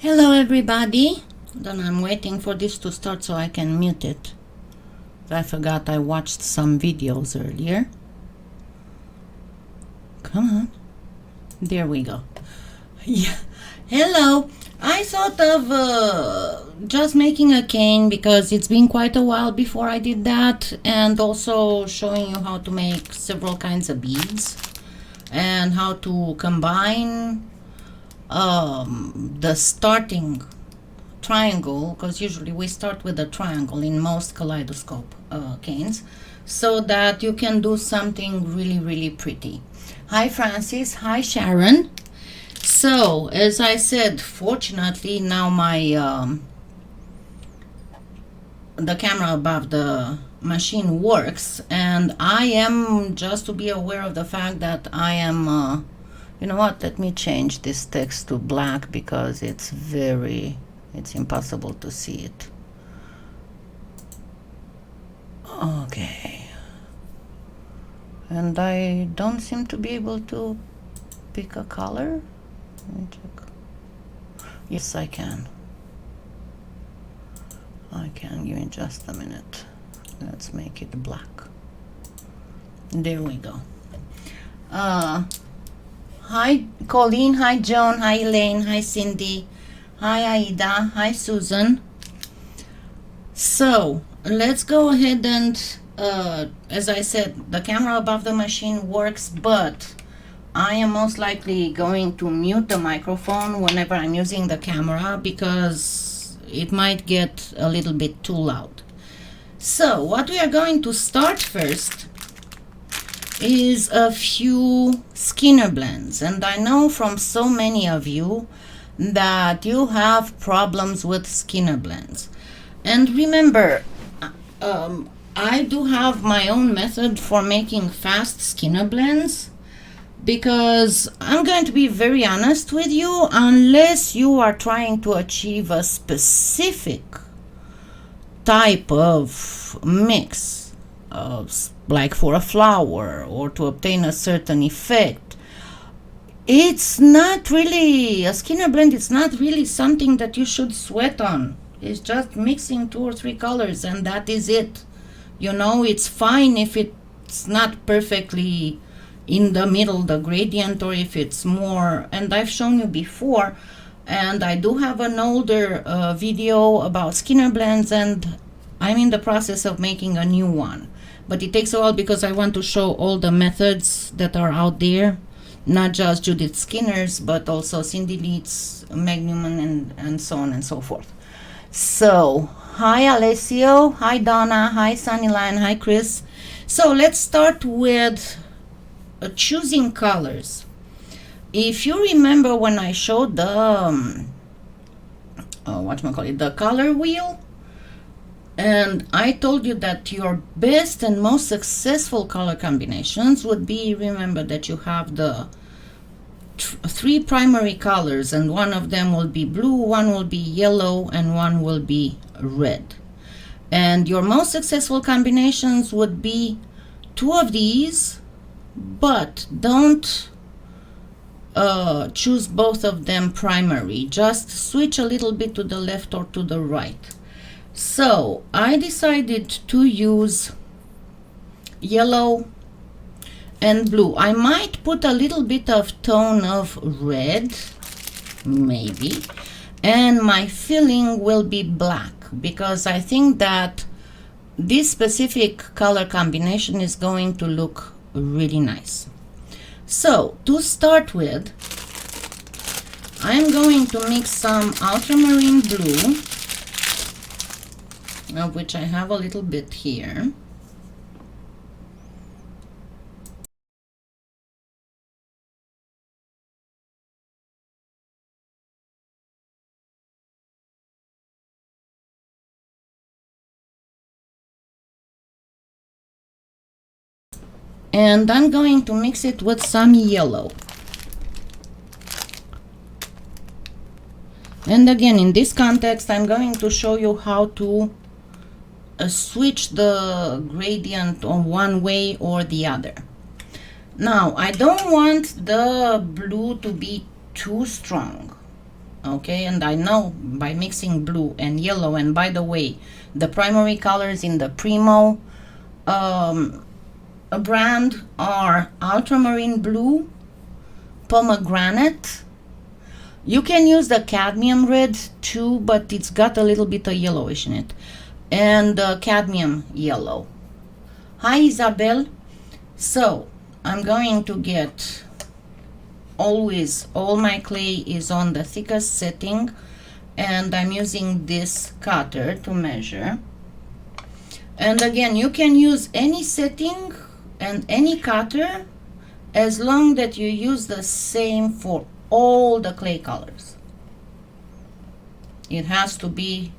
Hello everybody. Then I'm waiting for this to start so I can mute it. I forgot I watched some videos earlier. Come on. There we go. Yeah. Hello. I thought of just making a cane because it's been quite a while before I did that, and also showing you how to make several kinds of beads and how to combine the starting triangle, because usually we start with a triangle in most kaleidoscope canes, so that you can do something really pretty. Hi Francis, hi Sharon. So as I said, fortunately now my the camera above the machine works, and I am, just to be aware of the fact that I am you know what, let me change this text to black because it's impossible to see it. Okay. And I don't seem to be able to pick a color. Let me check. Yes, I can. Give me just a minute. Let's make it black. There we go. Hi Colleen, hi Joan, hi Elaine, hi Cindy, hi Aida, hi Susan. So let's go ahead and as I said, the camera above the machine works, but I am most likely going to mute the microphone whenever I'm using the camera because it might get a little bit too loud. So what we are going to start first is a few Skinner blends, and I know from so many of you that you have problems with Skinner blends. And remember, I do have my own method for making fast Skinner blends, because I'm going to be very honest with you, unless you are trying to achieve a specific type of mix, like for a flower, or to obtain a certain effect, it's not really a Skinner blend. It's not really something that you should sweat on. It's just mixing 2 or 3 colors and that is it. You know, it's fine if it's not perfectly in the middle, the gradient, or if it's more, and I've shown you before, and I do have an older video about Skinner blends, and I'm in the process of making a new one. But it takes a while because I want to show all the methods that are out there, not just Judith Skinner's, but also Cindy Leeds, Meg Newman, and so on and so forth. So, hi Alessio, hi Donna, hi Sunnyline, hi Chris. So let's start with choosing colors. If you remember when I showed the the color wheel, and I told you that your best and most successful color combinations would be, remember that you have the 3 primary colors, and one of them will be blue, one will be yellow, and one will be red. And your most successful combinations would be 2 of these, but don't choose both of them primary. Just switch a little bit to the left or to the right. So I decided to use yellow and blue. I might put a little bit of tone of red, maybe, and my filling will be black, because I think that this specific color combination is going to look really nice. So to start with, I'm going to mix some ultramarine blue, of which I have a little bit here. And I'm going to mix it with some yellow. And again, in this context, I'm going to show you how to switch the gradient on one way or the other. Now, I don't want the blue to be too strong. Okay, and I know by mixing blue and yellow, and by the way, the primary colors in the Premo brand are ultramarine blue, pomegranate. You can use the cadmium red too, but it's got a little bit of yellowish in it, and cadmium yellow. Hi Isabel. So I'm going to get, always all my clay is on the thickest setting, and I'm using this cutter to measure. And again, you can use any setting and any cutter as long that you use the same for all the clay colors. It has to be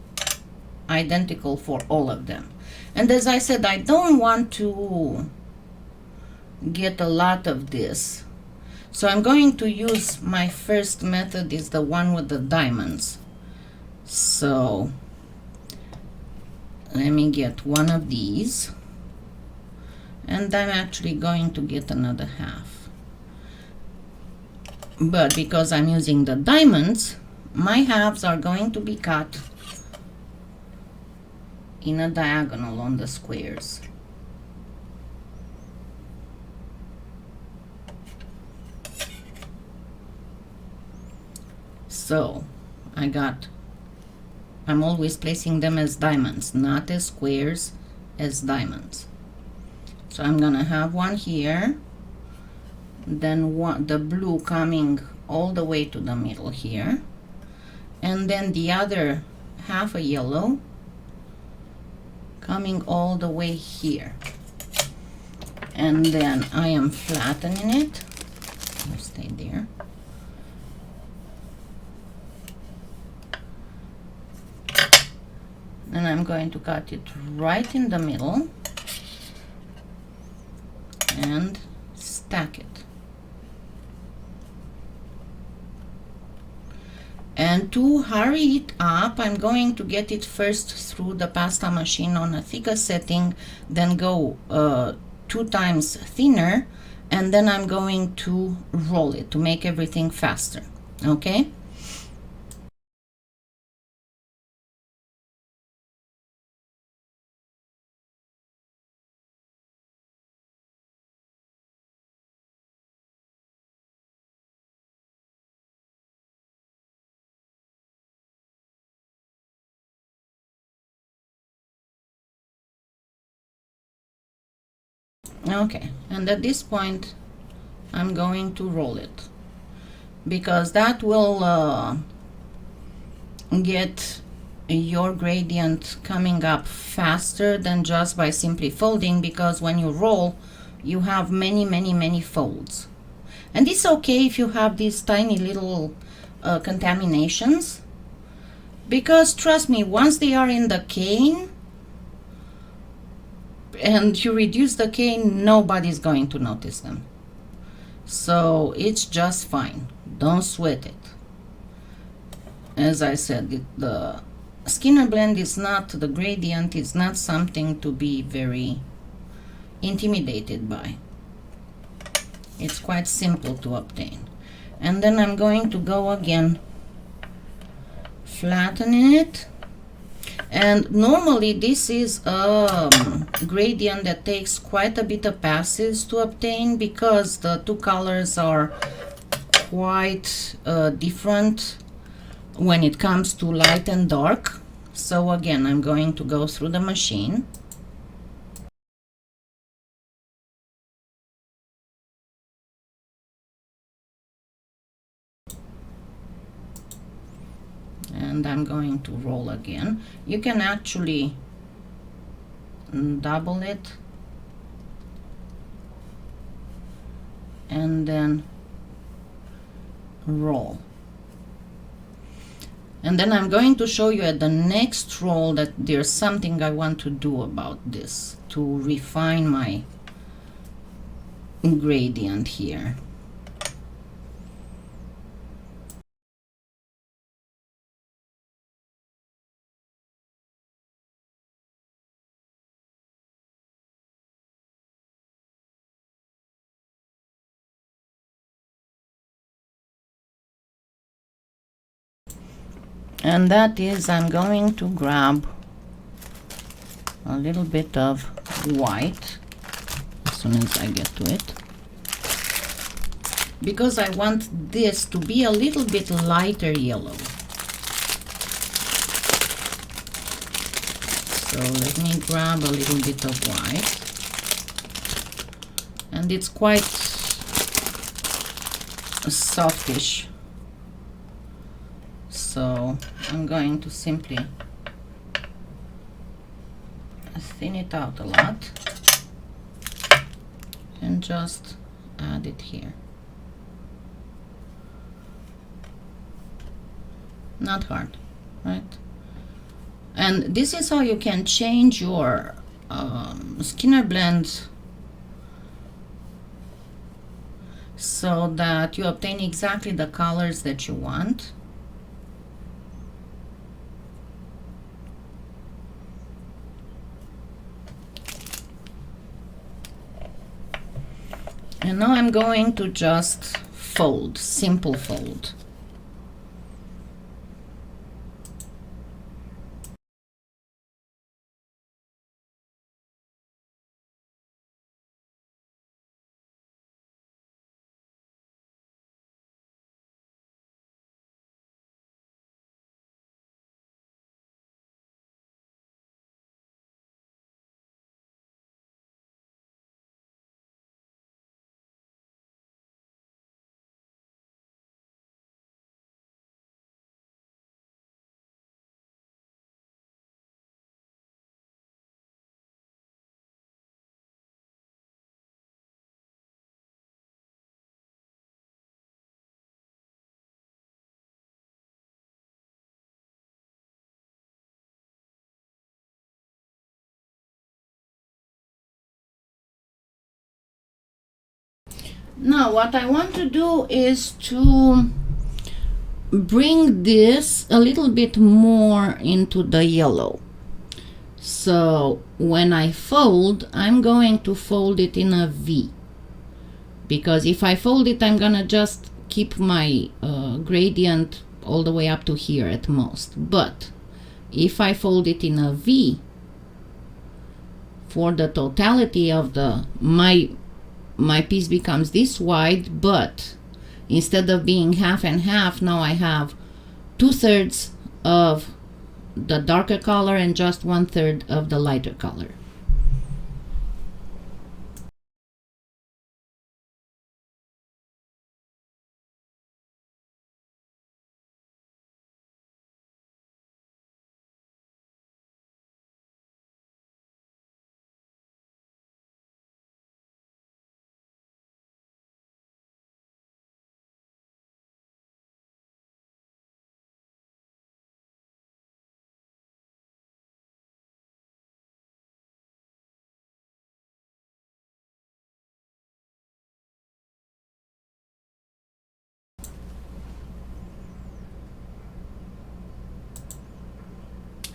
identical for all of them. And as I said, I don't want to get a lot of this, so I'm going to use, my first method is the one with the diamonds. So let me get one of these, and I'm actually going to get another half, but because I'm using the diamonds, my halves are going to be cut in a diagonal on the squares. So I'm always placing them as diamonds, not as squares, as diamonds. So I'm gonna have one here, then the blue coming all the way to the middle here, and then the other half a yellow coming all the way here. And then I am flattening it. Stay there. And I'm going to cut it right in the middle and stack it. And to hurry it up, I'm going to get it first through the pasta machine on a thicker setting, then go 2 times thinner, and then I'm going to roll it to make everything faster. Okay? Okay, and at this point I'm going to roll it, because that will get your gradient coming up faster than just by simply folding, because when you roll you have many folds. And it's okay if you have these tiny little contaminations, because trust me, once they are in the cane and you reduce the cane, nobody's going to notice them. So it's just fine. Don't sweat it. As I said, the Skinner blend is not, the gradient is not something to be very intimidated by. It's quite simple to obtain. And then I'm going to go again flattening it. And normally this is a gradient that takes quite a bit of passes to obtain, because the two colors are quite different when it comes to light and dark. So again, I'm going to go through the machine. And I'm going to roll again. You can actually double it and then roll. And then I'm going to show you at the next roll that there's something I want to do about this to refine my gradient here. And that is, I'm going to grab a little bit of white as soon as I get to it, because I want this to be a little bit lighter yellow. So let me grab a little bit of white, and it's quite softish, so I'm going to simply thin it out a lot and just add it here. Not hard, right? And this is how you can change your Skinner blend so that you obtain exactly the colors that you want. And now I'm going to just fold, simple fold. Now what I want to do is to bring this a little bit more into the yellow. So when I fold, I'm going to fold it in a V, because if I fold it, I'm gonna just keep my gradient all the way up to here at most. But if I fold it in a V, for the totality of the my piece becomes this wide, but instead of being half and half, now I have 2/3 of the darker color and just 1/3 of the lighter color.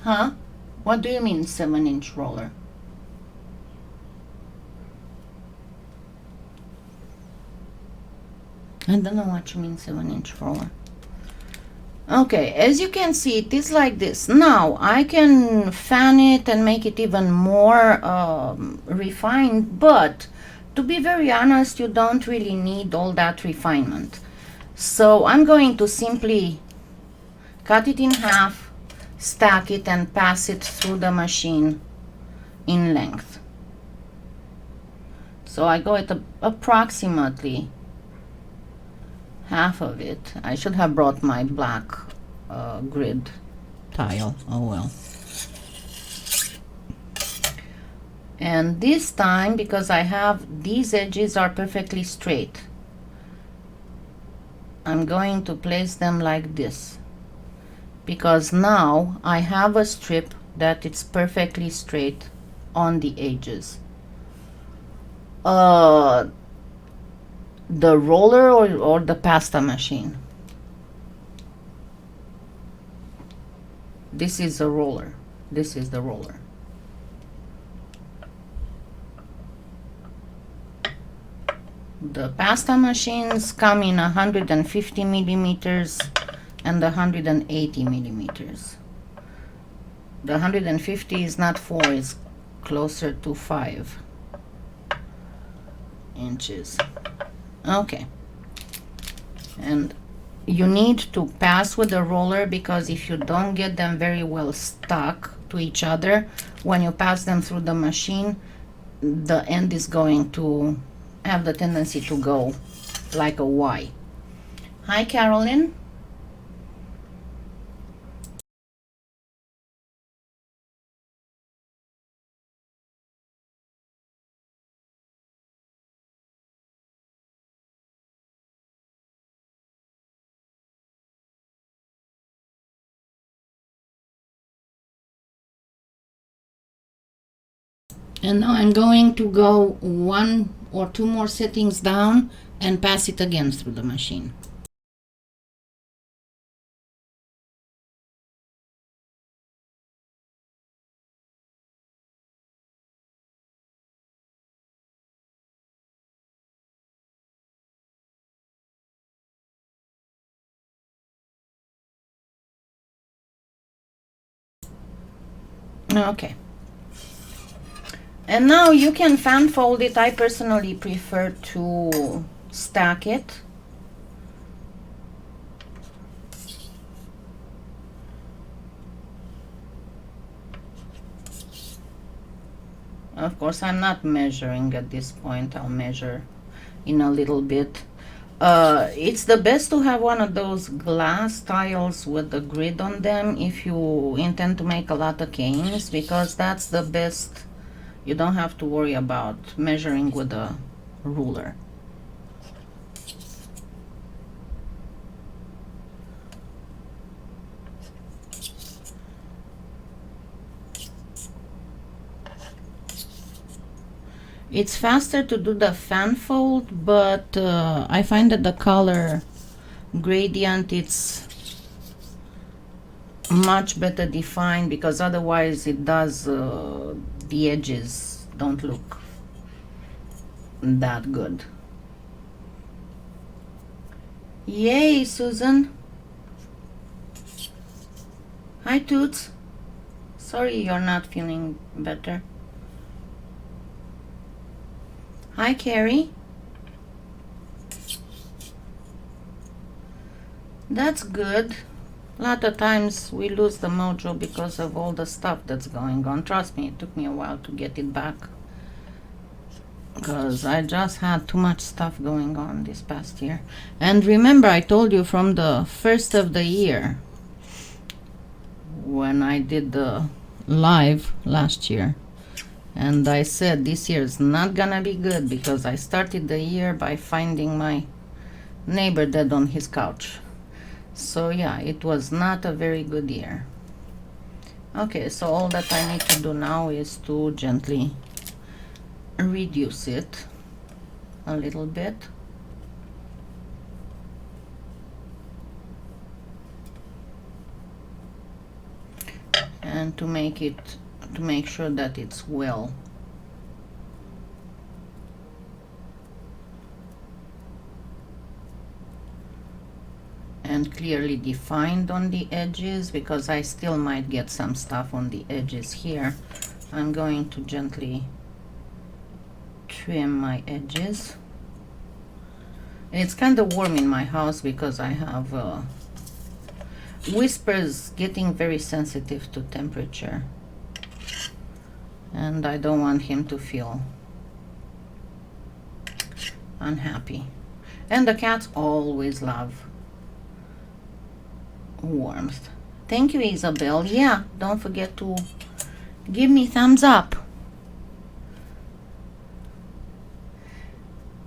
Huh? What do you mean 7-inch roller? I don't know what you mean 7-inch roller. Okay, as you can see, it is like this. Now I can fan it and make it even more refined, but to be very honest, you don't really need all that refinement. So I'm going to simply cut it in half, stack it, and pass it through the machine in length. So I go at approximately half of it. I should have brought my black grid tile. Oh well. And this time, because I have these edges are perfectly straight, I'm going to place them like this, because now I have a strip that it's perfectly straight on the edges. The roller or the pasta machine? This is a roller. This is the roller. The pasta machines come in 150 millimeters. and the 180 millimeters. The 150 is not 4, it's closer to 5 inches. Okay. And you need to pass with the roller, because if you don't get them very well stuck to each other, when you pass them through the machine, the end is going to have the tendency to go like a Y. Hi, Carolyn. And now I'm going to go 1 or 2 more settings down and pass it again through the machine. Okay. And now you can fan fold it. I personally prefer to stack it. Of course, I'm not measuring at this point. I'll measure in a little bit. It's the best to have one of those glass tiles with the grid on them if you intend to make a lot of canes, because that's the best. You don't have to worry about measuring with a ruler. It's faster to do the fan fold, but I find that the color gradient, it's much better defined, because otherwise it does the edges don't look that good. Yay, Susan. Hi, Toots. Sorry you're not feeling better. Hi, Carrie. That's good. A lot of times we lose the mojo because of all the stuff that's going on. Trust me, it took me a while to get it back, because I just had too much stuff going on this past year. And remember, I told you from the first of the year, when I did the live last year, and I said this year is not gonna be good, because I started the year by finding my neighbor dead on his couch. So yeah, it was not a very good year. Okay, so all that I need to do now is to gently reduce it a little bit. And to make sure that it's well and clearly defined on the edges, because I still might get some stuff on the edges here. I'm going to gently trim my edges. And it's kind of warm in my house because I have Whisper's getting very sensitive to temperature, and I don't want him to feel unhappy. And the cats always love warmth. Thank you, Isabel. Yeah, don't forget to give me thumbs up.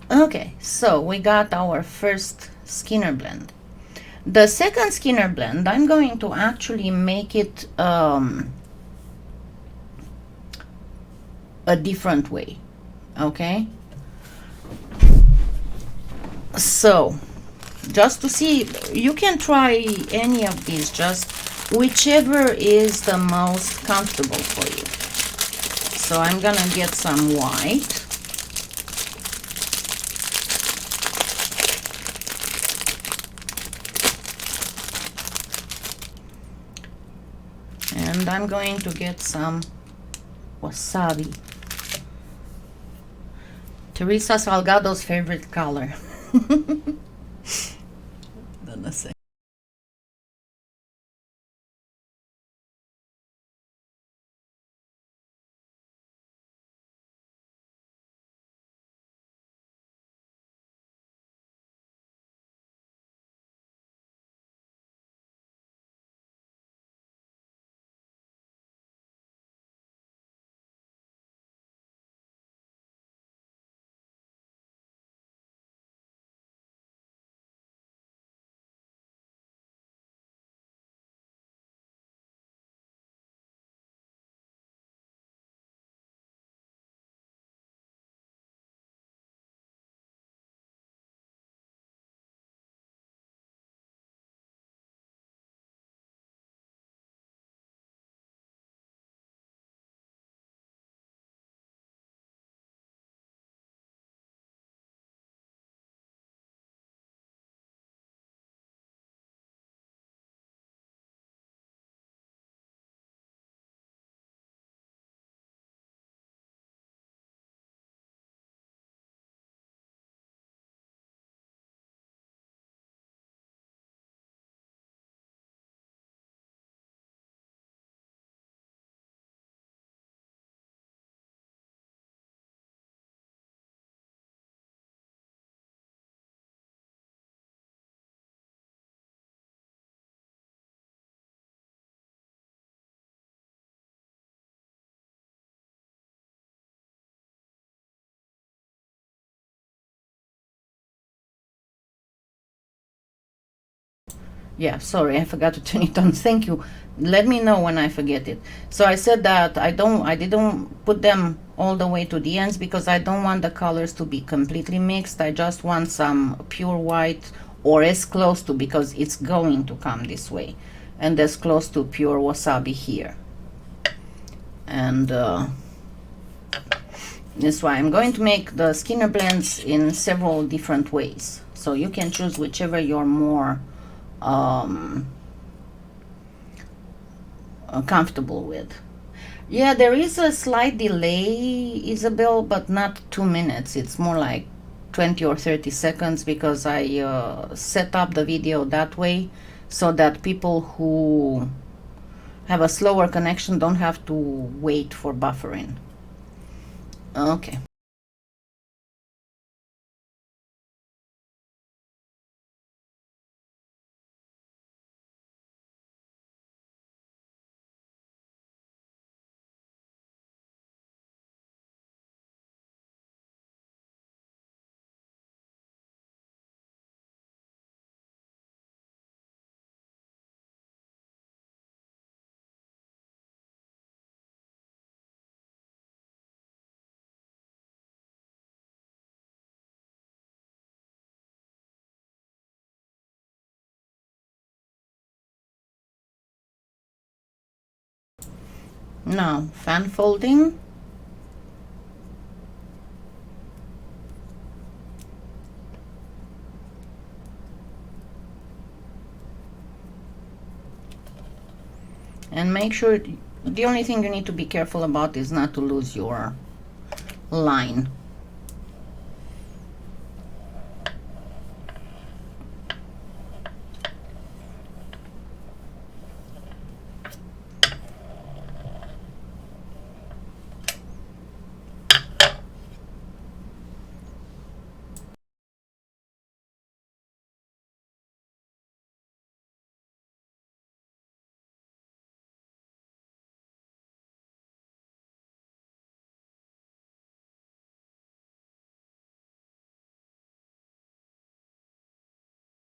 Okay, so we got our first Skinner blend. The second Skinner blend, I'm going to actually make it a different way. Okay, so just to see, you can try any of these, just whichever is the most comfortable for you. So I'm gonna get some white. And I'm going to get some wasabi. Teresa Salgado's favorite color. Don't say. Yeah, sorry, I forgot to turn it on. Thank you. Let me know when I forget it. So I said that I didn't put them all the way to the ends because I don't want the colors to be completely mixed. I just want some pure white, or as close to, because it's going to come this way, and as close to pure wasabi here. And that's why I'm going to make the Skinner blends in several different ways. So you can choose whichever you're more comfortable with. Yeah, there is a slight delay, Isabel, but not 2 minutes. It's more like 20 or 30 seconds because I set up the video that way so that people who have a slower connection don't have to wait for buffering. Okay. Now, fan folding. And make sure, the only thing you need to be careful about is not to lose your line.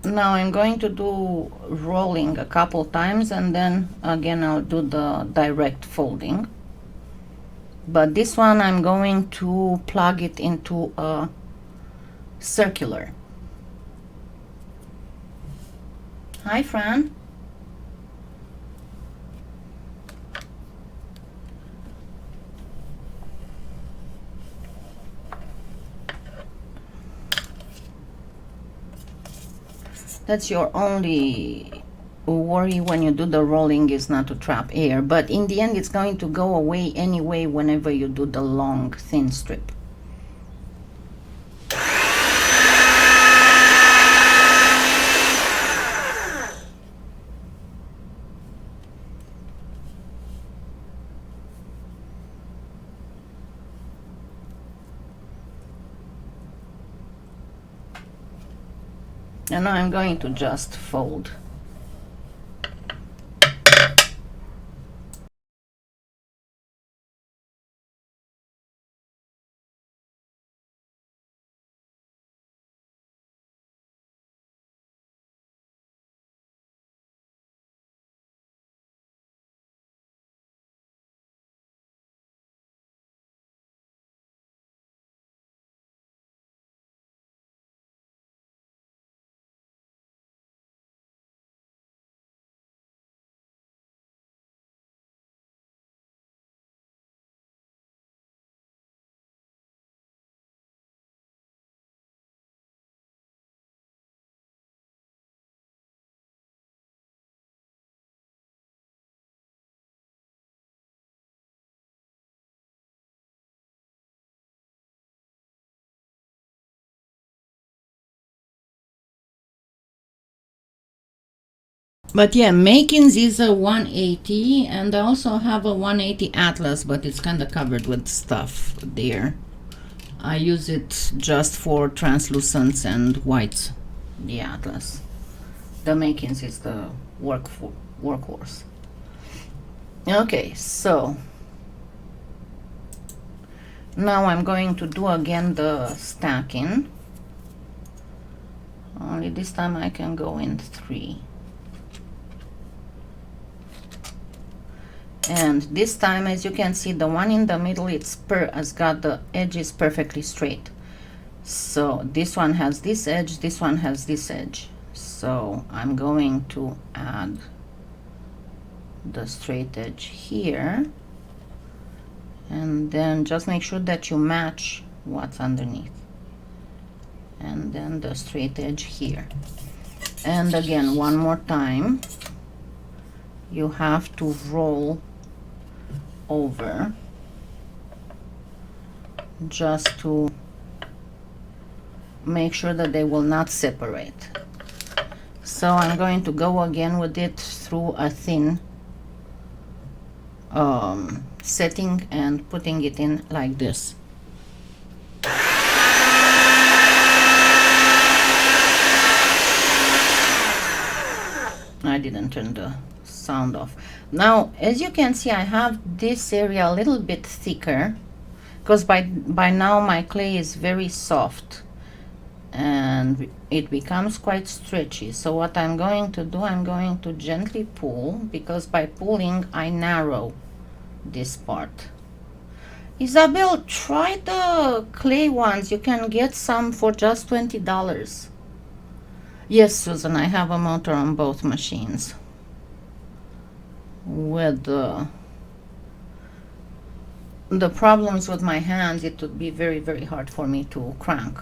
Now I'm going to do rolling a couple times, and then again I'll do the direct folding. But this one I'm going to plug it into a circular. Hi, Fran. That's your only worry when you do the rolling is not to trap air, but in the end it's going to go away anyway whenever you do the long thin strip. And now I'm going to just fold. But yeah, making these a 180, and I also have a 180 Atlas, but it's kind of covered with stuff there. I use it just for translucents and whites, the Atlas. The Makins is the workhorse. Okay, so now I'm going to do again the stacking. Only this time I can go in 3. And this time, as you can see, the one in the middle, has got the edges perfectly straight. So this one has this edge, this one has this edge. So I'm going to add the straight edge here, and then just make sure that you match what's underneath, and then the straight edge here. And again, one more time, you have to roll over just to make sure that they will not separate. So I'm going to go again with it through a thin setting and putting it in like this. I didn't turn the sound off. Now, as you can see, I have this area a little bit thicker because by now my clay is very soft and it becomes quite stretchy. So what I'm going to do, I'm going to gently pull, because by pulling I narrow this part. Isabel, try the clay ones. You can get some for just $20. Yes, Susan, I have a motor on both machines. With the problems with my hands, it would be very, very hard for me to crank.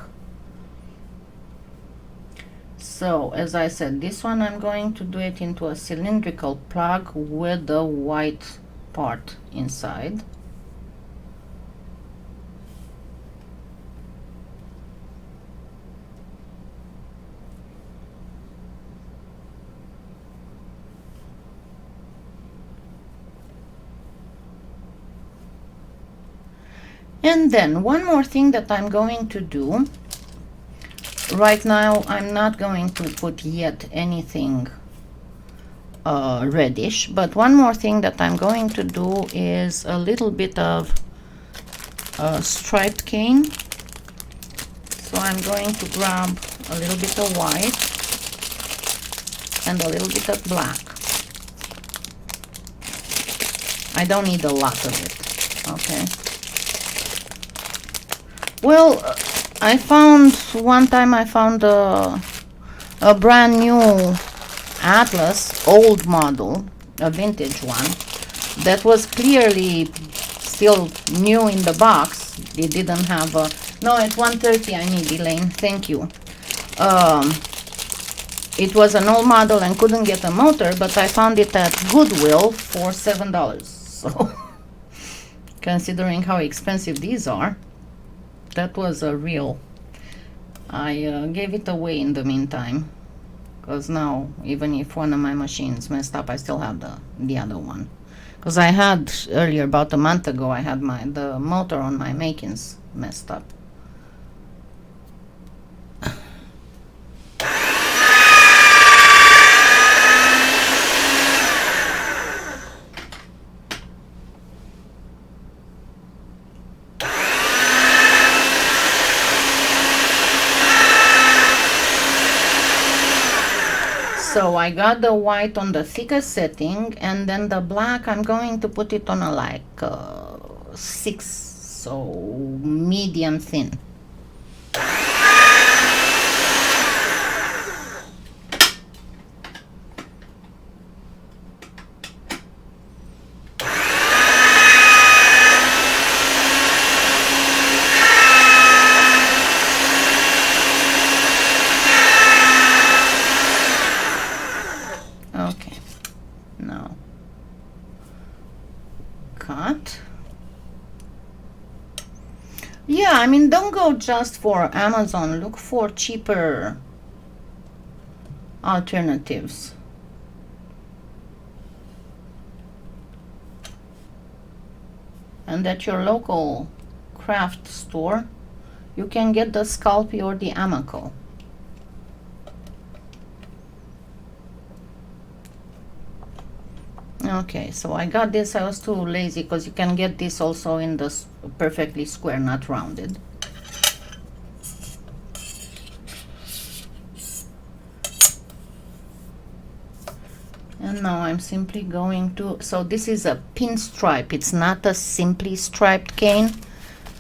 So, as I said, this one I'm going to do it into a cylindrical plug with the white part inside. And then one more thing that I'm going to do. Right now I'm not going to put yet anything reddish, but one more thing that I'm going to do is a little bit of striped cane. So I'm going to grab a little bit of white and a little bit of black. I don't need a lot of it, okay? Well, one time I found a brand new Atlas, old model, a vintage one, that was clearly still new in the box. It didn't have a, no, at 1:30 I need, Elaine, thank you. It was an old model and couldn't get a motor, but I found it at Goodwill for $7. So, considering how expensive these are, that was a real. I gave it away in the meantime, because now, even if one of my machines messed up, I still have the other one. Because I had earlier, about a month ago, I had the motor on my makings messed up. So I got the white on the thickest setting, and then the black I'm going to put it on a like 6, so medium thin. Okay, now cut. Yeah, I mean, don't go just for Amazon, look for cheaper alternatives. And at your local craft store, you can get the Sculpey or the Amaco. Okay, so I got this. I was too lazy because you can get this also in the perfectly square, not rounded. And now I'm simply going to, so this is a pinstripe. It's not a simply striped cane.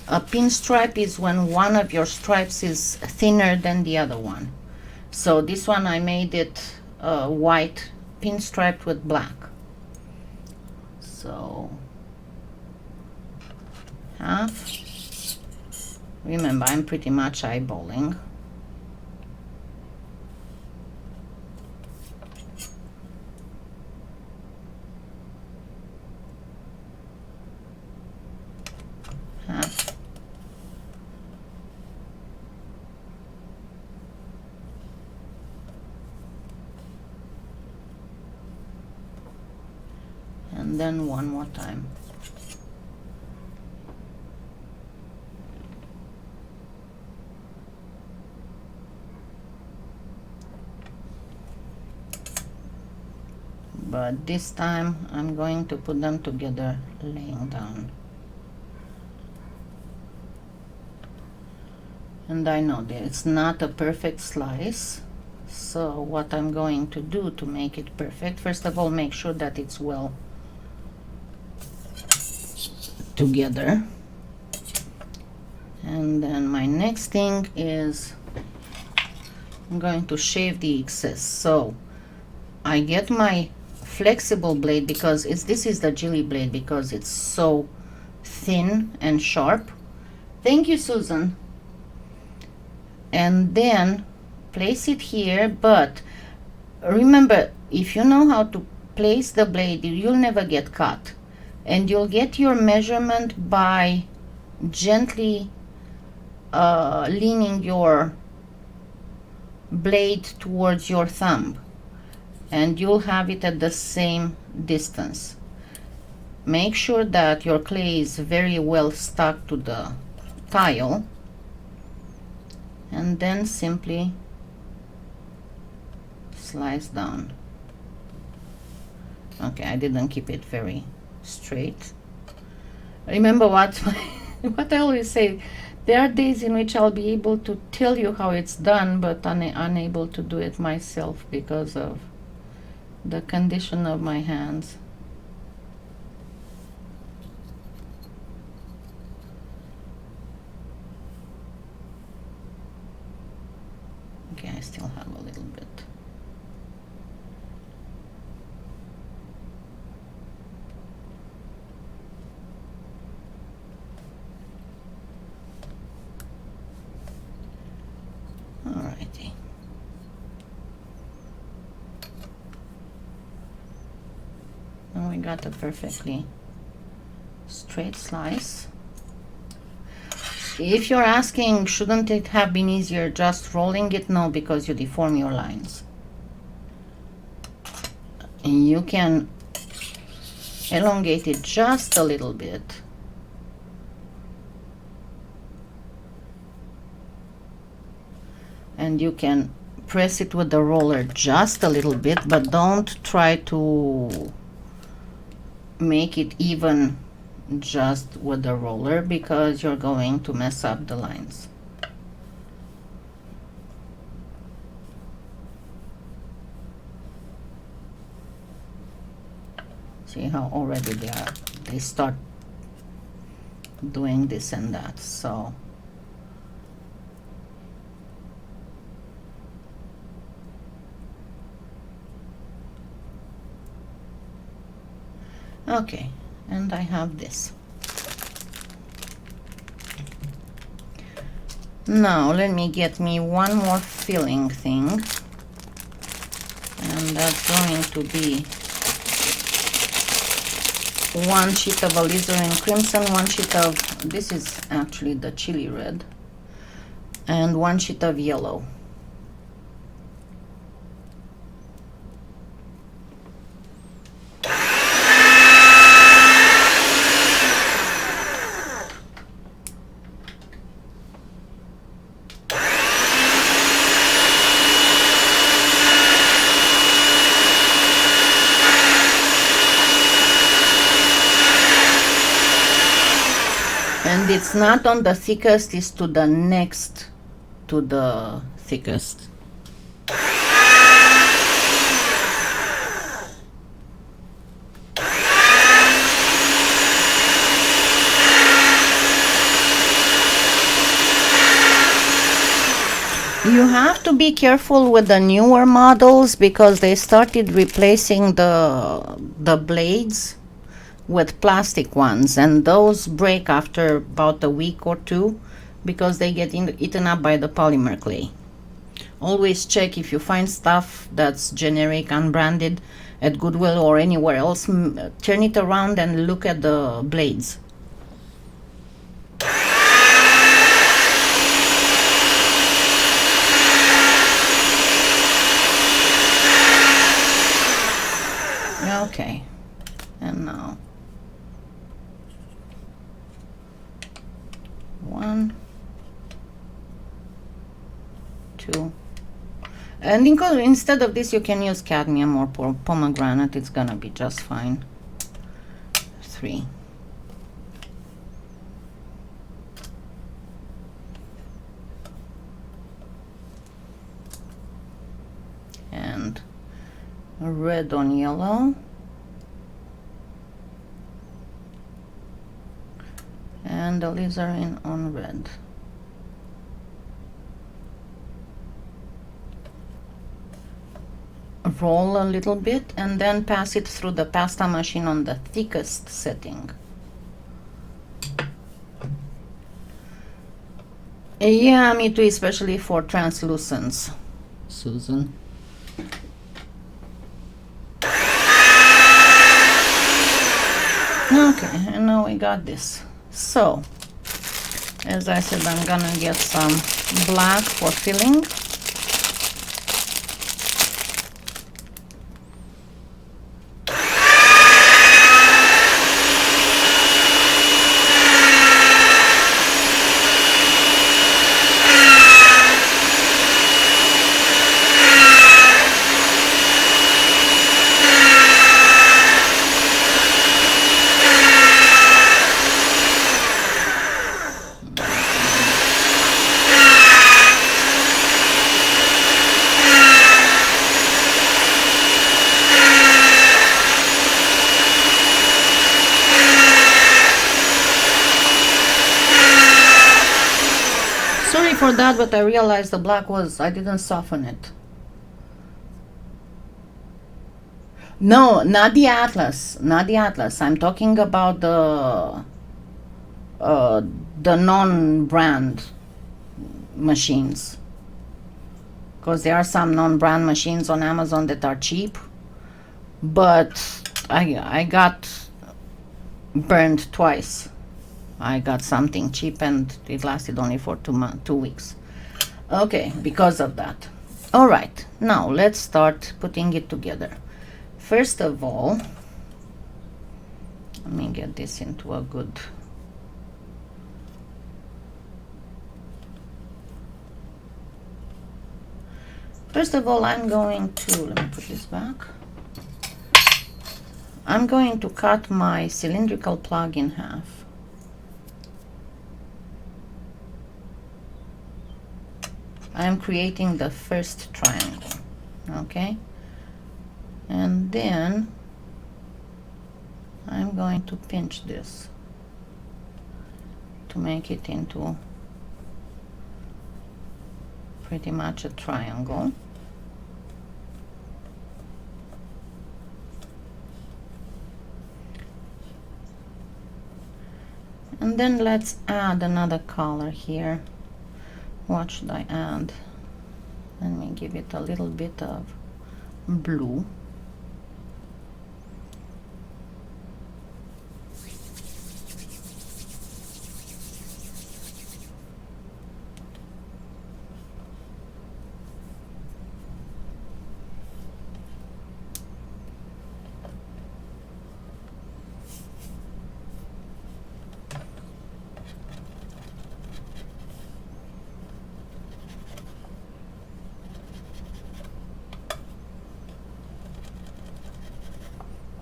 A pinstripe is when one of your stripes is thinner than the other one. So this one I made it white pinstriped with black. So half. Remember, I'm pretty much eyeballing. Half. And then one more time. But this time I'm going to put them together laying down. And I know that it's not a perfect slice. So what I'm going to do to make it perfect, first of all, make sure that it's well together. And then my next thing is I'm going to shave the excess. So I get my flexible blade, because this is the jelly blade, because it's so thin and sharp. Thank you, Susan. And then place it here, but remember, if you know how to place the blade, you'll never get cut. And you'll get your measurement by gently leaning your blade towards your thumb, and you'll have it at the same distance. Make sure that your clay is very well stuck to the tile, and then simply slice down. Okay, I didn't keep it very straight. Remember what what I always say, there are days in which I'll be able to tell you how it's done, but unable to do it myself because of the condition of my hands. Okay, I still have a little bit. Alrighty. got a perfectly straight slice. If you're asking, shouldn't it have been easier just rolling it? No, because you deform your lines. And you can elongate it just a little bit. And you can press it with the roller just a little bit, but don't try to make it even just with the roller, because you're going to mess up the lines. See how already they start doing this and that. So okay, and I have this. Now let me get me one more filling thing, and that's going to be one sheet of alizarin crimson, one sheet of, this is actually the chili red, and one sheet of yellow. And it's not on the thickest, it's to the next to the thickest. You have to be careful with the newer models, because they started replacing the blades with plastic ones, and those break after about a week or two because they get eaten up by the polymer clay. Always check if you find stuff that's generic, unbranded at Goodwill or anywhere else, turn it around and look at the blades. Okay, and now 1, 2, and instead of this you can use cadmium or pomegranate, it's gonna be just fine. 3, and red on yellow, and alizarin on red. Roll a little bit and then pass it through the pasta machine on the thickest setting. Yeah, me too, especially for translucents, Susan. Okay, and now we got this. So, as I said, I'm gonna get some black for filling. Sorry for that, but I realized the black I didn't soften it. No, not the Atlas, not the Atlas. I'm talking about the non-brand machines. Because there are some non-brand machines on Amazon that are cheap. But I got burned twice. I got something cheap and it lasted only for 2 weeks. Okay, because of that. All right, now let's start putting it together. First of all, let me get this into a good... First of all, I'm going to, let me put this back. I'm going to cut my cylindrical plug in half. I'm creating the first triangle, okay? And then I'm going to pinch this to make it into pretty much a triangle. And then let's add another color here. What should I add? Let me give it a little bit of blue.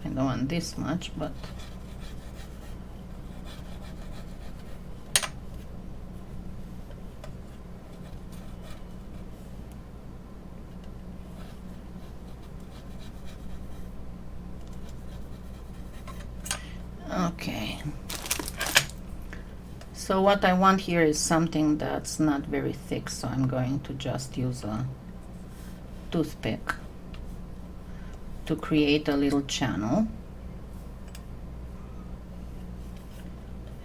I don't want this much, but okay. So what I want here is something that's not very thick, so I'm going to just use a toothpick to create a little channel.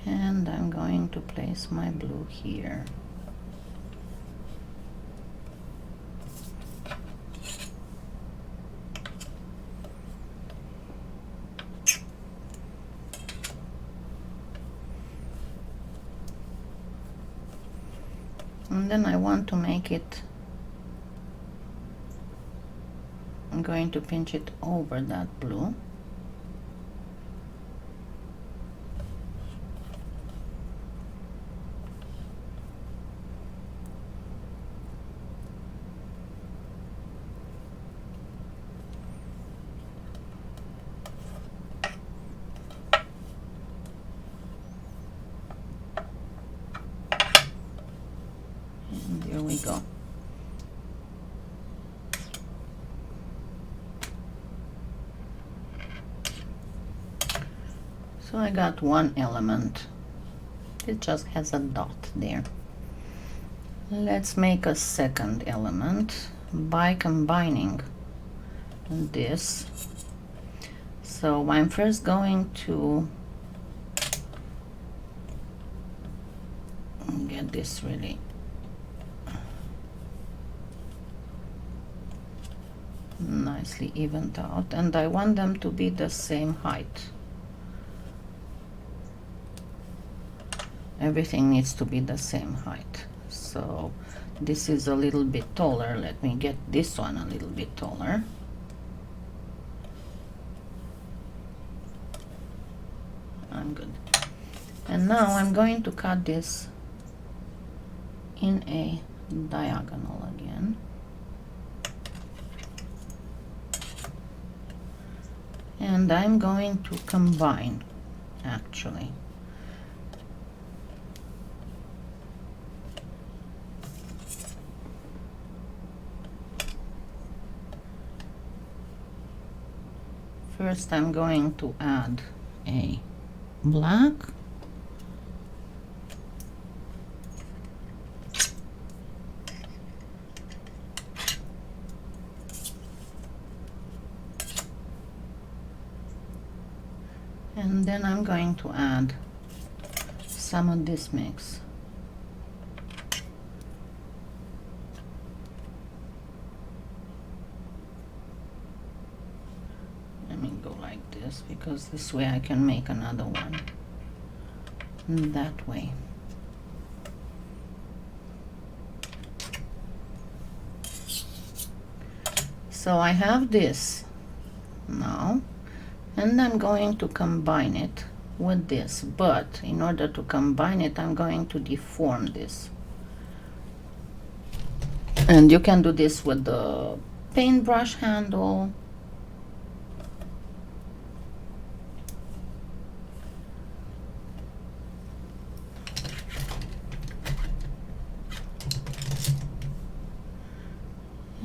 And I'm going to place my blue here. And then I want to make it, I'm going to pinch it over that blue. And there we go. So I got one element. It just has a dot there. Let's make a second element by combining this. So I'm first going to get this really nicely evened out, and I want them to be the same height. Everything needs to be the same height. So this is a little bit taller. Let me get this one a little bit taller. I'm good. And now I'm going to cut this in a diagonal again. And I'm going to combine, actually. First, I'm going to add a black. And then I'm going to add some of this mix. Let me go like this. because this way I can make another one that way. So I have this now, and I'm going to combine it with this, but in order to combine it, I'm going to deform this. And you can do this with the paintbrush handle.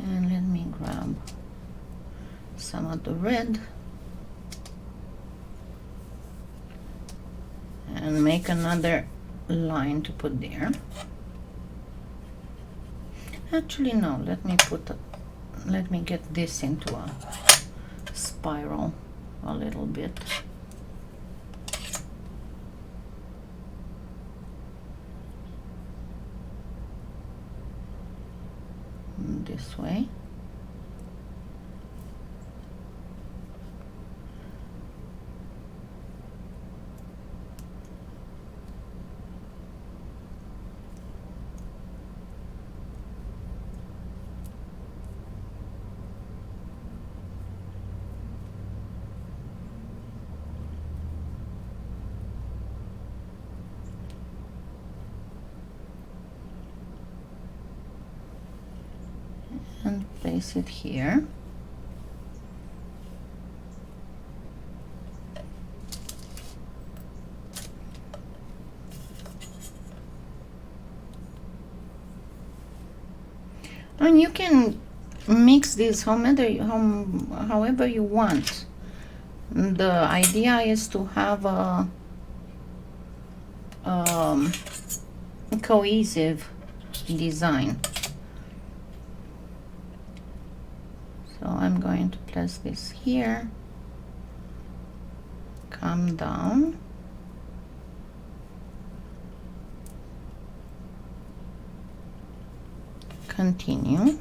And let me grab some of the red and make another line to put there. Actually, no, let me get this into a spiral a little bit. This way. And place it here. And you can mix this however you want. The idea is to have a cohesive design. So I'm going to place this here, come down, continue,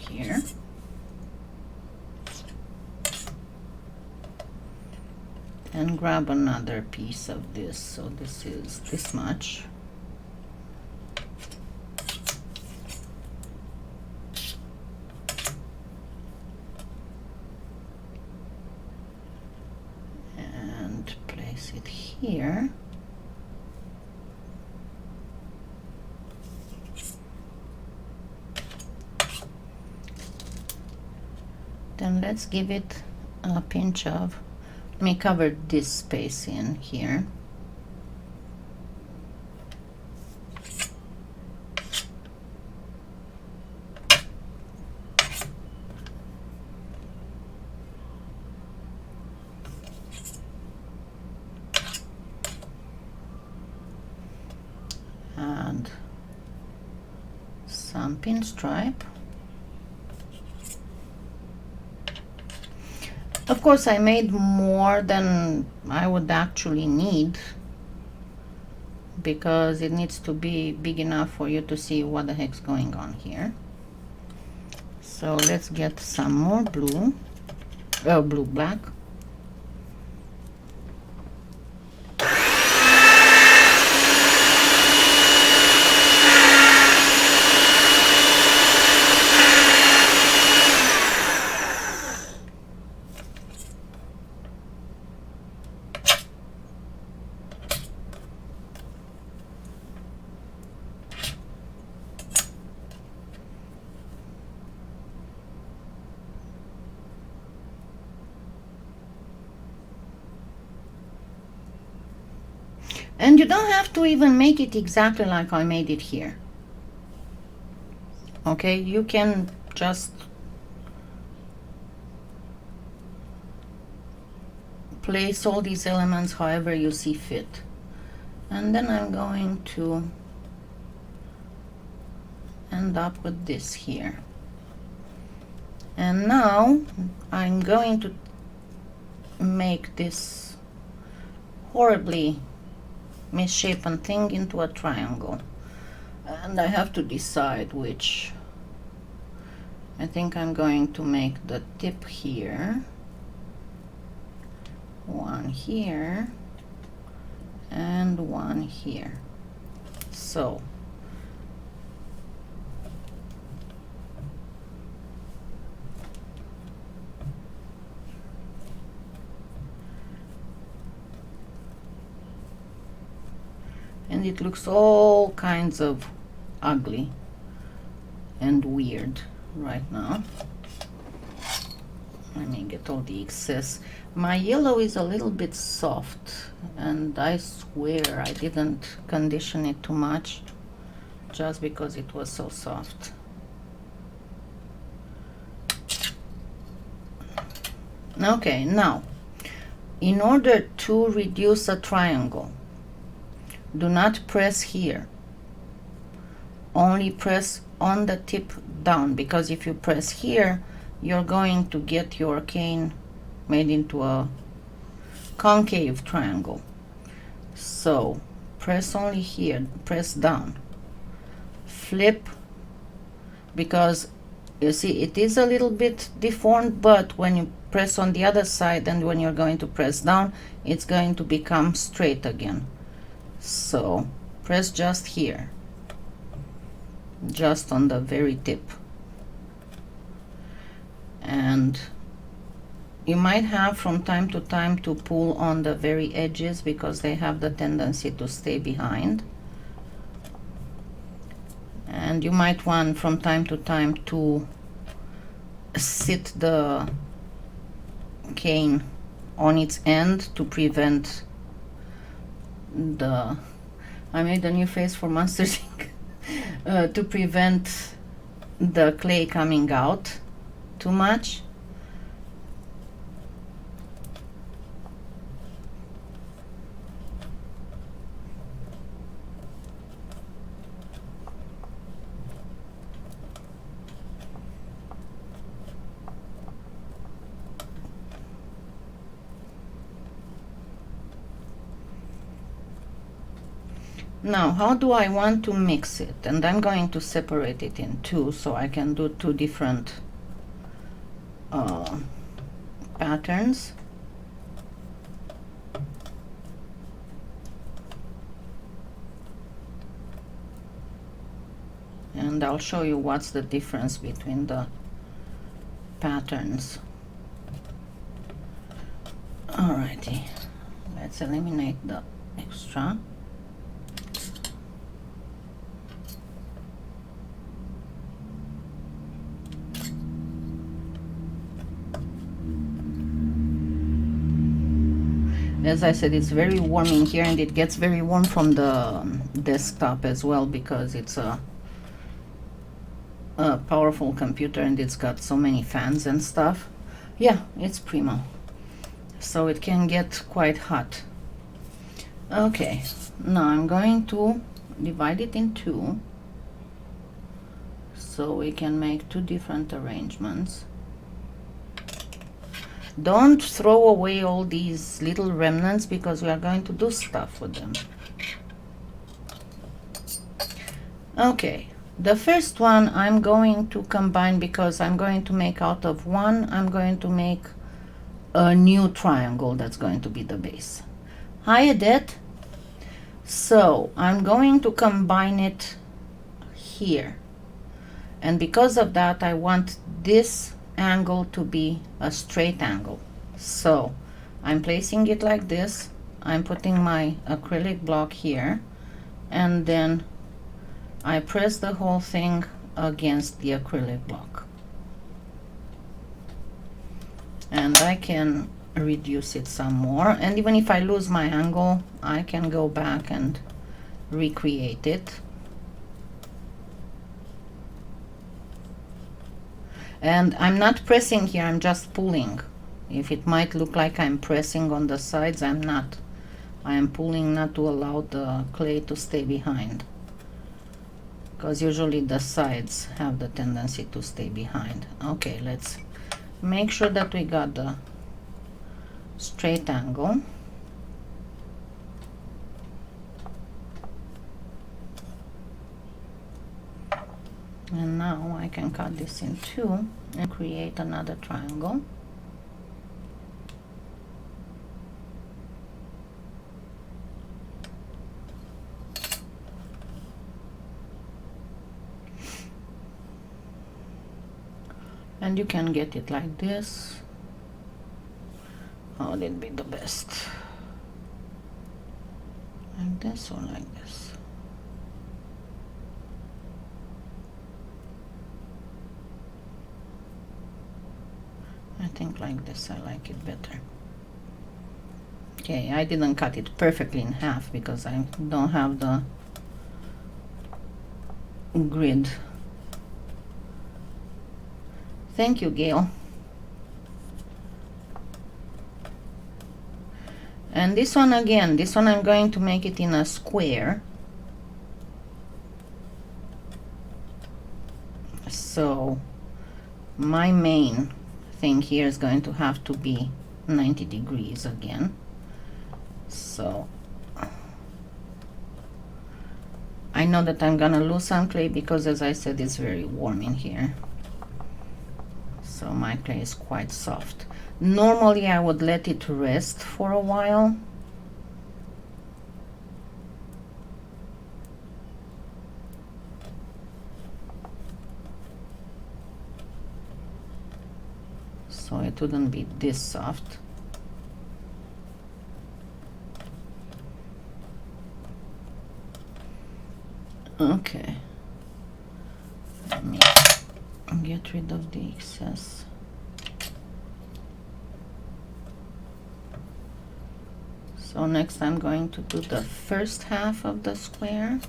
here. And grab another piece of this. So this is this much. And place it here. Then let's give it a pinch of, let me cover this space in here. And some pinstripe. Of course, I made more than I would actually need because it needs to be big enough for you to see what the heck's going on here. So let's get some more blue, black. And you don't have to even make it exactly like I made it here. Okay, you can just place all these elements however you see fit. And then I'm going to end up with this here. And now I'm going to make this horribly misshapen thing into a triangle. And I have to decide which. I think I'm going to make the tip here, one here, and one here. So and it looks all kinds of ugly and weird right now. Let me get all the excess. My yellow is a little bit soft, and I swear I didn't condition it too much just because it was so soft. Okay, now in order to reduce a triangle, do not press here, only press on the tip down, because if you press here you're going to get your cane made into a concave triangle. So press only here, press down, flip, because you see it is a little bit deformed, but when you press on the other side and when you're going to press down, it's going to become straight again. So press just here, just on the very tip. And you might have from time to time to pull on the very edges because they have the tendency to stay behind. And you might want from time to time to sit the cane on its end to prevent the, I made a new face for Monster Inc. To prevent the clay coming out too much. Now, how do I want to mix it? And I'm going to separate it in two so I can do two different patterns. And I'll show you what's the difference between the patterns. Alrighty, let's eliminate the extra. As I said, it's very warm in here, and it gets very warm from the desktop as well because it's a powerful computer and it's got so many fans and stuff. Yeah, it's Premo, so it can get quite hot. Okay, now I'm going to divide it in two so we can make two different arrangements. Don't throw away all these little remnants because we are going to do stuff with them. Okay, the first one I'm going to combine because I'm going to make out of one, I'm going to make a new triangle that's going to be the base. Hi Odette. So I'm going to combine it here. And because of that, I want this angle to be a straight angle. So I'm placing it like this. I'm putting my acrylic block here, and then I press the whole thing against the acrylic block. And I can reduce it some more, and even if I lose my angle, I can go back and recreate it. And I'm not pressing here, I'm just pulling. If it might look like I'm pressing on the sides, I'm not. I am pulling not to allow the clay to stay behind. because usually the sides have the tendency to stay behind. Okay, let's make sure that we got the straight angle. And now I can cut this in two and create another triangle. And you can get it like this. Oh, that'd be the best. Like this or like this. I think like this, I like it better. Okay, I didn't cut it perfectly in half because I don't have the grid. Thank you, Gail. And this one again, this one I'm going to make it in a square. So my main thing here is going to have to be 90 degrees again. So I know that I'm gonna lose some clay because, as I said, it's very warm in here. So my clay is quite soft. Normally I would let it rest for a while. So it wouldn't be this soft. Okay. Let me get rid of the excess. So next I'm going to do the first half of the square.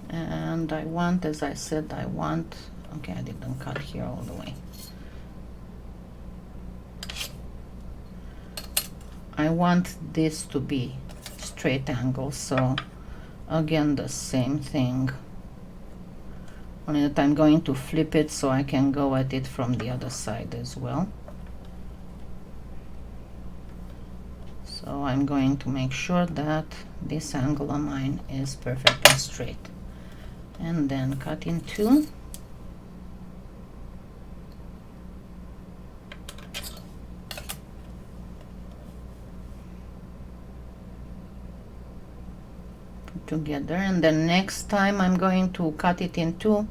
And I want, as I said, okay, I didn't cut here all the way. I want this to be straight angle, so again the same thing, only that I'm going to flip it so I can go at it from the other side as well. So I'm going to make sure that this angle of mine is perfectly straight, and then cut in two. Together, and then next time I'm going to cut it in two.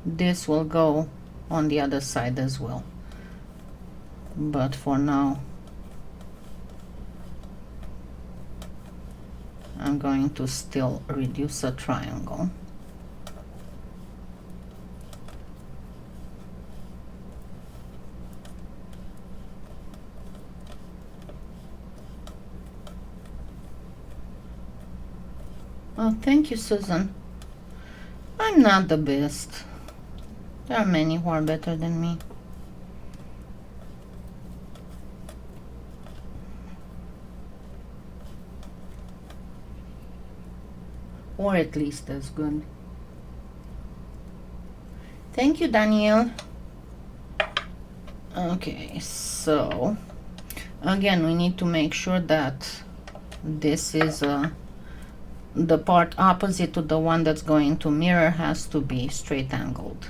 This will go on the other side as well, but for now I'm going to still reduce a triangle. Oh, thank you, Susan. I'm not the best. There are many who are better than me. Or at least as good. Thank you, Danielle. Okay, so again, we need to make sure that this is the part opposite to the one that's going to mirror has to be straight angled.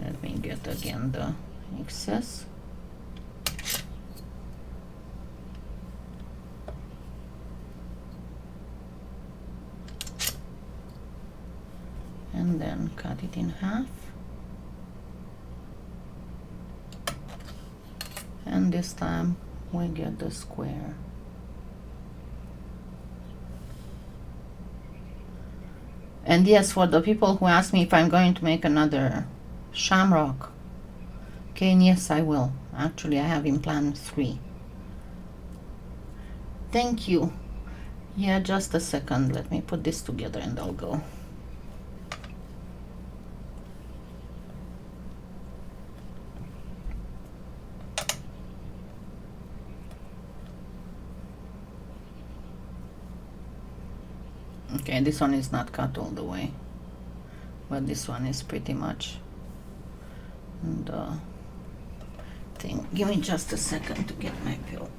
Let me get again the excess. And then cut it in half. And this time we get the square. And yes, for the people who ask me if I'm going to make another shamrock cane, yes, I will. Actually, I have in plan 3. Thank you. Yeah, just a second. Let me put this together and I'll go. Okay, this one is not cut all the way, but this one is pretty much the thing. Give me just a second to get my pill.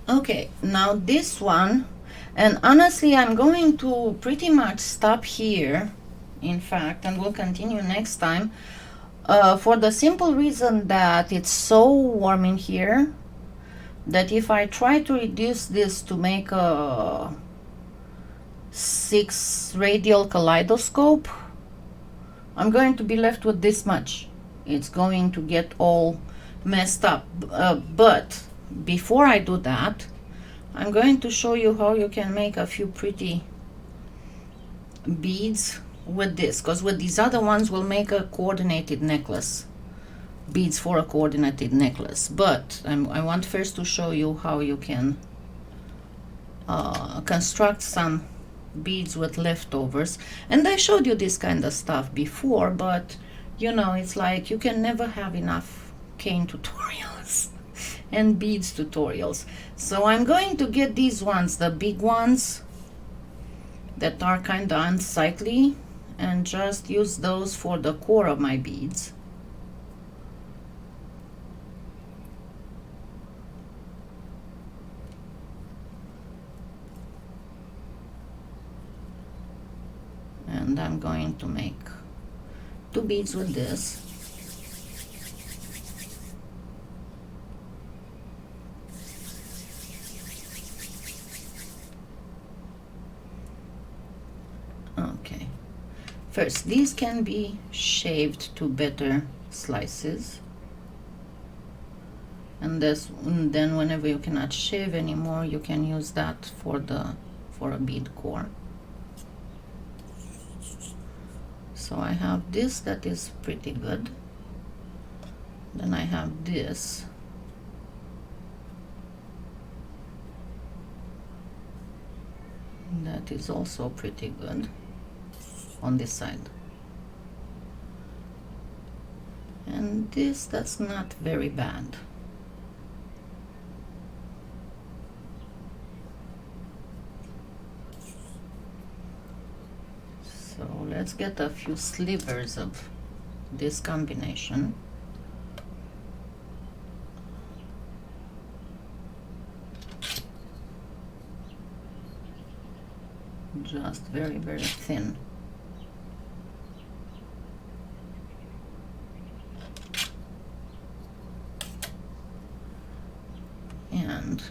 Okay, now this one, and honestly I'm going to pretty much stop here, in fact, and we'll continue next time, for the simple reason that it's so warm in here that if I try to reduce this to make a 6 radial kaleidoscope, I'm going to be left with this much. It's going to get all messed up, but before I do that, I'm going to show you how you can make a few pretty beads with this, because with these other ones we'll make a coordinated necklace, beads for a coordinated necklace. But I want first to show you how you can construct some beads with leftovers. And I showed you this kind of stuff before, but you know, it's like you can never have enough cane tutorials and beads tutorials. So I'm going to get these ones, the big ones that are kind of unsightly, and just use those for the core of my beads. And I'm going to make 2 beads with this. Okay, first these can be shaved to better slices, and then whenever you cannot shave anymore, you can use that for a bead core. So I have this that is pretty good, then I have this, that is also pretty good on this side, and this that's not very bad. So let's get a few slivers of this combination. Just very, very thin. And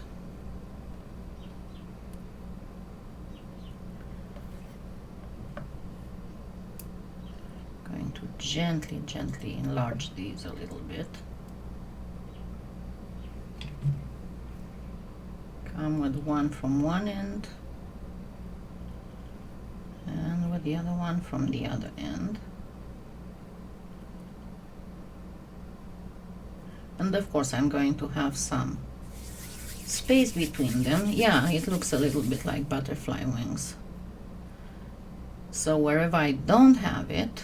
going to gently enlarge these a little bit. Come with one from one end and with the other one from the other end. And of course I'm going to have some space between them. Yeah, it looks a little bit like butterfly wings. So wherever I don't have it,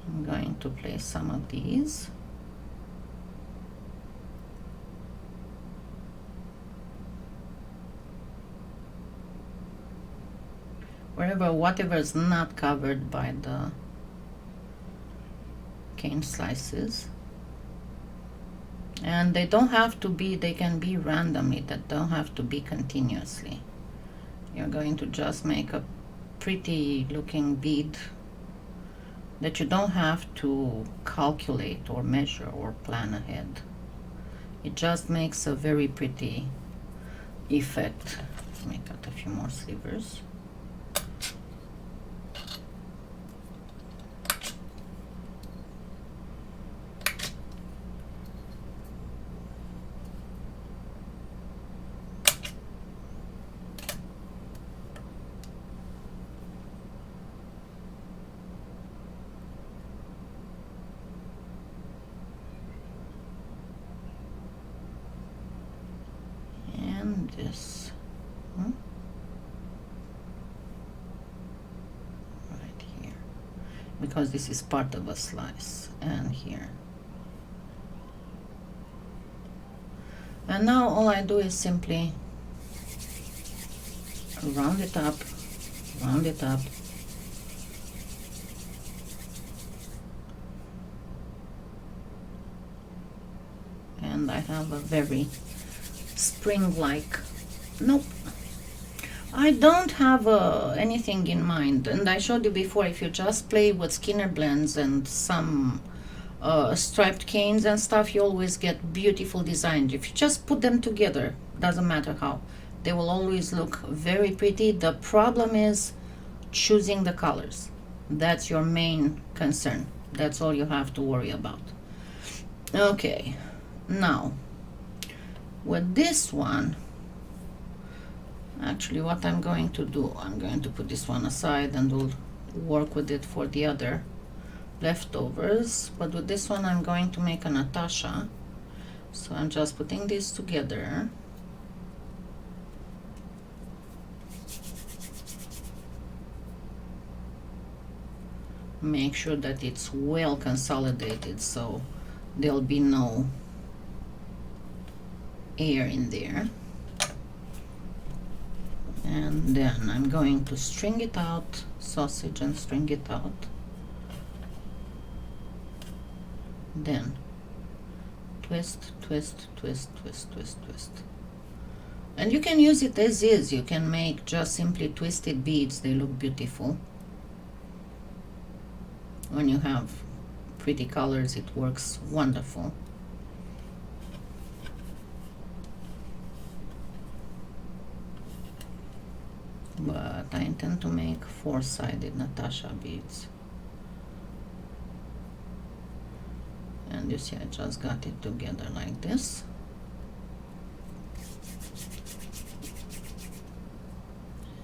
I'm going to place some of these. Whatever is not covered by the cane slices. And they don't have to be, they can be randomly, they don't have to be continuously. You're going to just make a pretty looking bead that you don't have to calculate or measure or plan ahead. It just makes a very pretty effect. Let me cut a few more slivers. This right here, because this is part of a slice, and here. And now all I do is simply round it up, round it up, and I have a very spring-like. Nope, I don't have anything in mind, and I showed you before, if you just play with Skinner blends and some striped canes and stuff, you always get beautiful designs. If you just put them together, doesn't matter how, they will always look very pretty. The problem is choosing the colors. That's your main concern. That's all you have to worry about. Okay, now with this one, actually what I'm going to do, I'm going to put this one aside and we'll work with it for the other leftovers. But with this one I'm going to make a Natasha, so I'm just putting this together. Make sure that it's well consolidated so there'll be no air in there. And then I'm going to string it out, sausage and string it out. Then twist, twist, twist, twist, twist, twist. And you can use it as is. You can make just simply twisted beads. They look beautiful. When you have pretty colors, it works wonderful. But I intend to make four-sided Natasha beads. And you see I just got it together like this.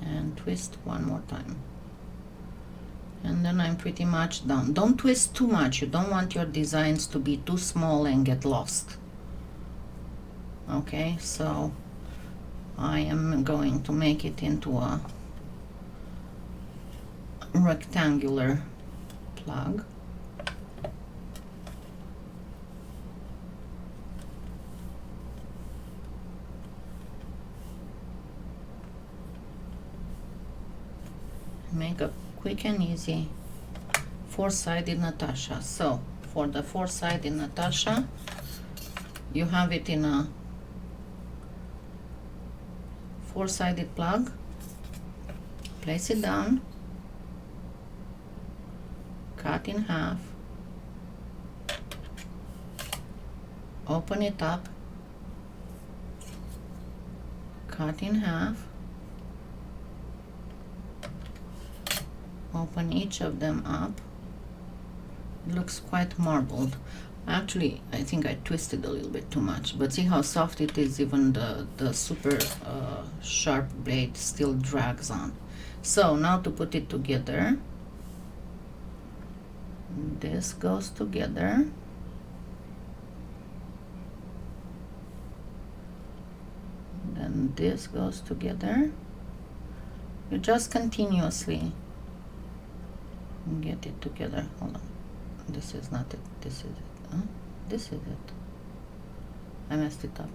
And twist one more time. And then I'm pretty much done. Don't twist too much. You don't want your designs to be too small and get lost. Okay, so I am going to make it into a rectangular plug. Make a quick and easy four-sided Natasha. So for the four-sided Natasha, you have it in a four-sided plug. Place it down, cut in half, open it up, cut in half, open each of them up. It looks quite marbled. Actually, I think I twisted a little bit too much, but see how soft it is. Even the super sharp blade still drags on. So now to put it together, this goes together, then this goes together. You just continuously get it together. Hold on, this is not it, this is it. This is it. I messed it up.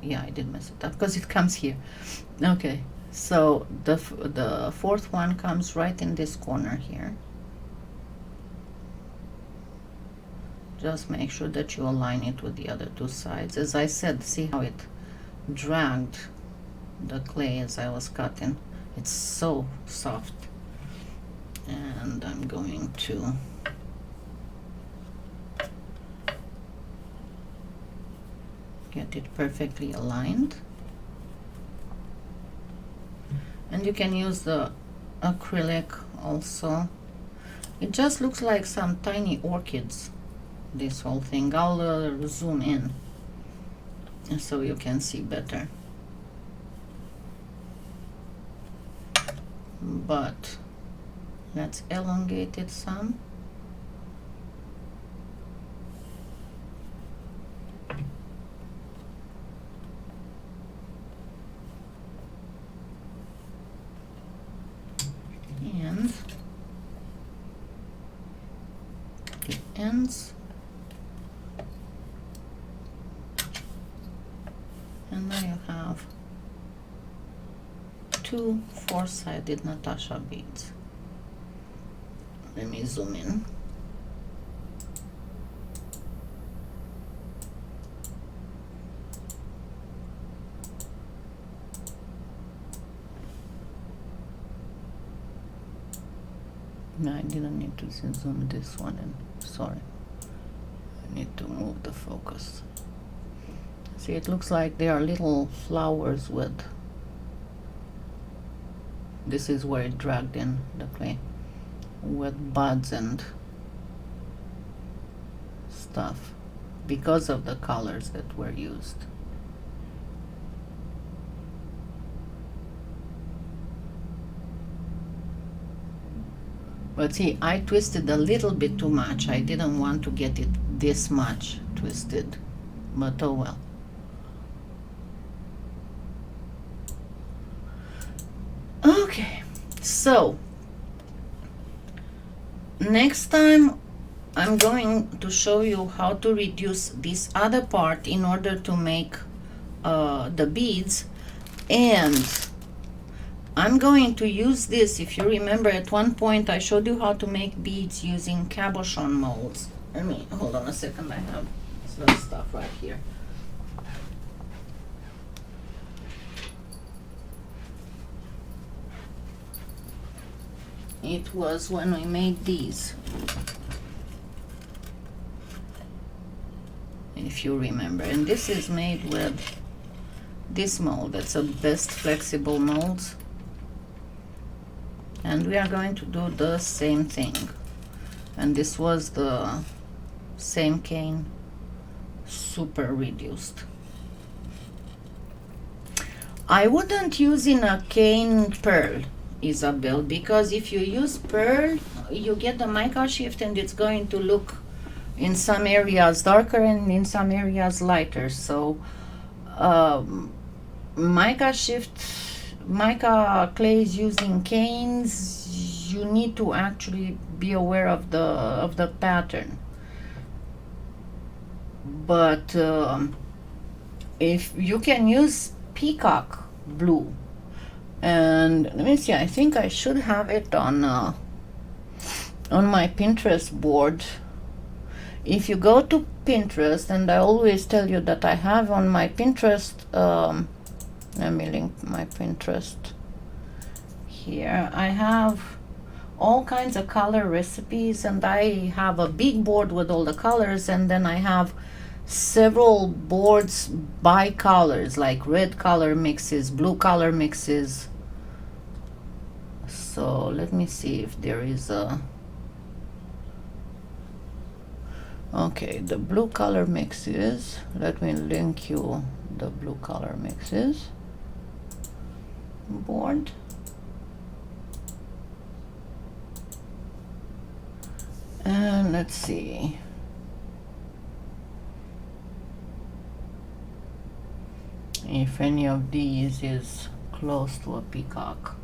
Yeah, I did mess it up because it comes here. Okay, so the fourth one comes right in this corner here. Just make sure that you align it with the other two sides. As I said, see how it dragged the clay as I was cutting. It's so soft. And I'm going to get it perfectly aligned. And you can use the acrylic also. It just looks like some tiny orchids, this whole thing. I'll zoom in so you can see better. But let's elongate it some. And the ends. And now you have two four-sided Natasha beads. Let me zoom in. No, I didn't need to zoom this one in. Sorry. I need to move the focus. See, it looks like they are little flowers with, this is where it dragged in the clay, with buds and stuff because of the colors that were used. But see, I twisted a little bit too much. I didn't want to get it this much twisted, but oh well. Okay, so next time I'm going to show you how to reduce this other part in order to make the beads, and I'm going to use this. If you remember, at one point I showed you how to make beads using cabochon molds. Let me, hold on a second, I have some stuff right here. It was when we made these, if you remember. And this is made with this mold. That's a best flexible molds. And we are going to do the same thing. And this was the same cane, super reduced. I wouldn't use in a cane pearl, Isabel, because if you use pearl, you get the mica shift and it's going to look in some areas darker and in some areas lighter. So mica clays using canes, you need to actually be aware of the pattern. But if you can use peacock blue, and let me see, I think I should have it on my Pinterest board. If you go to Pinterest, and I always tell you that I have on my Pinterest, let me link my Pinterest here. I have all kinds of color recipes, and I have a big board with all the colors, and then I have several boards by colors, like red color mixes, blue color mixes. So let me see if there is a, okay, the blue color mixes, let me link you the blue color mixes board. And let's see, if any of these is close to a peacock.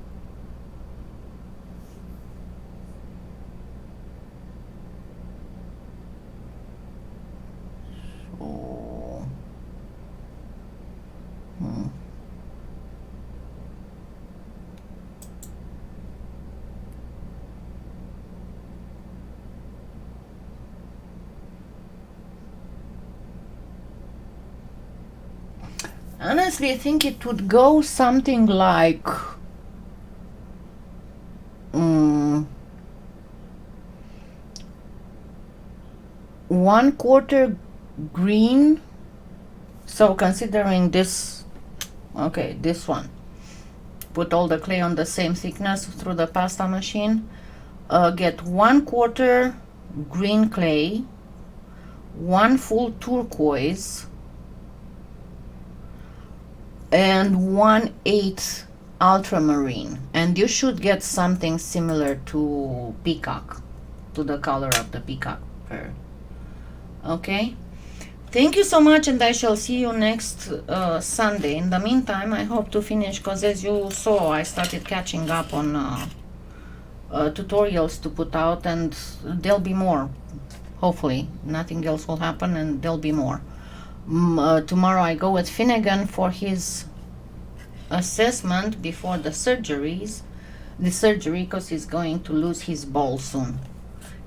So, honestly, I think it would go something like 1/4 green, So considering this, okay, this one, put all the clay on the same thickness through the pasta machine. Get 1/4 green clay, 1 full turquoise, and 1/8 ultramarine, and you should get something similar to peacock, to the color of the peacock fur. Okay, thank you so much, and I shall see you next Sunday. In the meantime, I hope to finish, because as you saw, I started catching up on tutorials to put out, and there'll be more. Hopefully nothing else will happen, and there'll be more. Tomorrow I go with Finnegan for his assessment before the surgery, because he's going to lose his ball soon,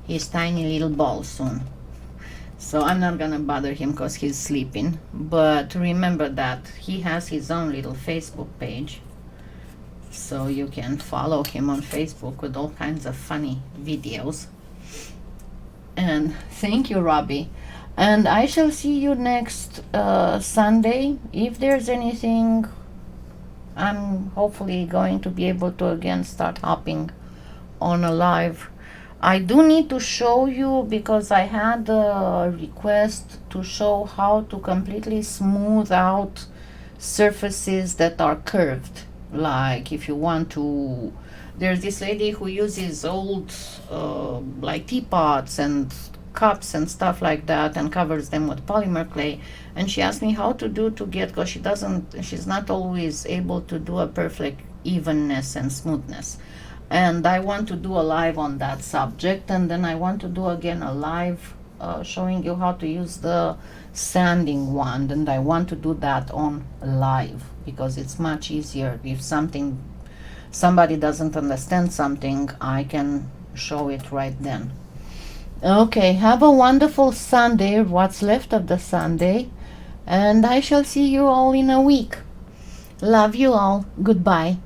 his tiny little ball soon. So I'm not gonna bother him because he's sleeping, but remember that he has his own little Facebook page, so you can follow him on Facebook with all kinds of funny videos. And thank you, Robbie, and I shall see you next Sunday. If there's anything, I'm hopefully going to be able to again start hopping on a live. I do need to show you, because I had a request to show how to completely smooth out surfaces that are curved. Like if you want to, there's this lady who uses old like teapots and cups and stuff like that, and covers them with polymer clay, and she asked me how to do to get, because she's not always able to do a perfect evenness and smoothness. And I want to do a live on that subject, and then I want to do again a live showing you how to use the sanding wand, and I want to do that on live because it's much easier. If somebody doesn't understand something, I can show it right then. Okay, have a wonderful Sunday, what's left of the Sunday, and I shall see you all in a week. Love you all. Goodbye.